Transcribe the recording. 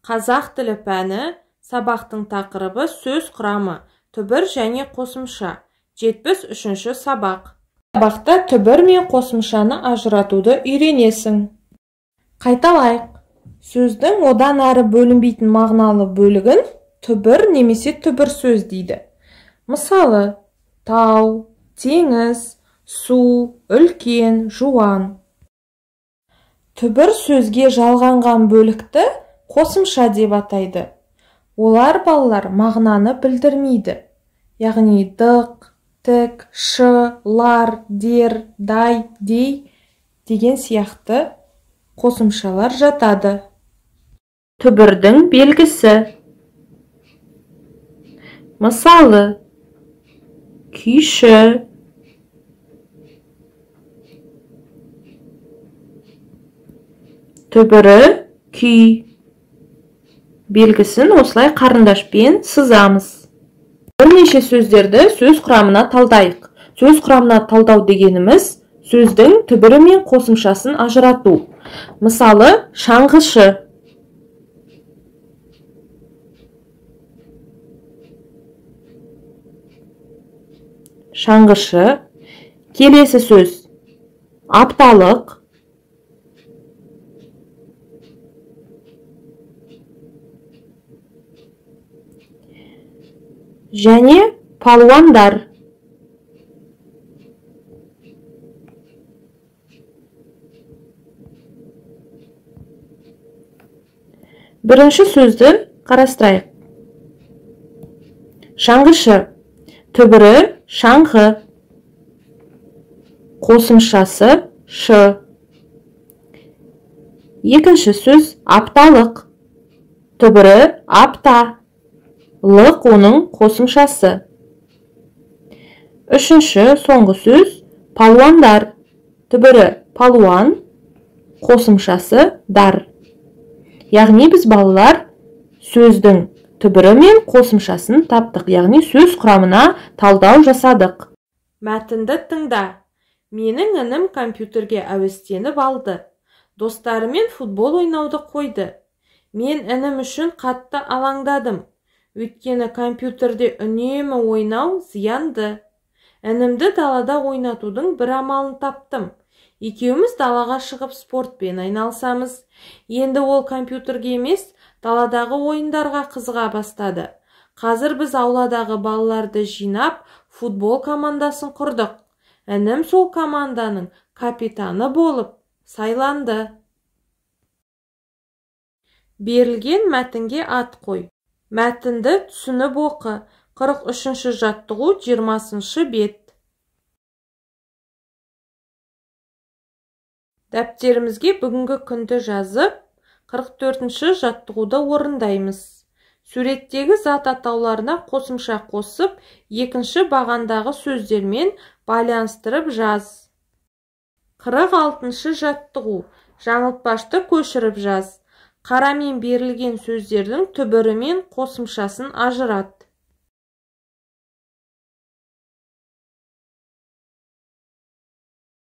Қазақ тілі пәні сабақтың тақырыбы сөз құрамы, түбір және қосымша. 73-ші сабақ. Сабақта түбір мен қосымшаны ажыратуды үйренесің. Қайталайық. Сөздің одан әрі бөлінбейтін мағыналы бөлігін түбір немесе түбір сөз дейді. Мысалы, тау, теңіз, су, үлкен, жуан. Түбір сөзге жалғанған бөлікті қосымша деп атайды. Олар балалар мағынаны білдірмейді. Яғни дық, тік, шы, лар, дер, дай, дей деген сияқты қосымшалар жатады. Түбірдің белгісі. Мысалы, күйші, түбірі күй. Белгісін осылай қарындашпен сызамыз. Бірнеше сөздерді сөз құрамына талдайық. Сөз құрамына талдау дегеніміз сөздің түбірі мен қосымшасын ажырату. Мысалы, шаңғышы. Шаңғышы. Келесі сөз. Апталық. Және палуандар. Бірінші сөзді қарастырайық. Шаңғышы. Түбірі шаңғы. Қосымшасы шы. Екінші сөз апталық. Түбірі апта. Лық оның қосымшасы. Үшінші соңғы сөз палуандар. Түбірі палуан, қосымшасы дар. Яғни біз балалар сөздің түбірі мен қосымшасын таптық. Яғни сөз құрамына талдау жасадық. Мәтінді тыңда. Менің інім компьютерге әуестеніп алды. Достарымен футбол ойнауды қойды. Мен інім үшін қатты алаңдадым. Өйткені компьютерде үнемі ойнау зиянды. Інімді далада ойнатудың бір амалын таптым. Екеуміз далаға шығып спортпен айналысамыз. Енді ол компьютерге емес, даладағы ойындарға қызыға бастады. Қазір біз ауладағы балаларды жинап, футбол командасын құрдық. Інім сол команданың капитаны болып сайланды. Берілген мәтінге ат қой. Мәтінді түсініп оқы. 43-ші жаттығу 20-шы бет. Дәптерімізге бүгінгі күнді жазып, 44-ші жаттығуды орындаймыз. Суреттегі зат атауларына қосымша қосып, екінші бағандағы сөздермен байланыстырып жаз. 46-шы жаттығу. Жаңылтпашты көшіріп жаз. Қарамен берілген сөздердің түбірі мен қосымшасын ажырат.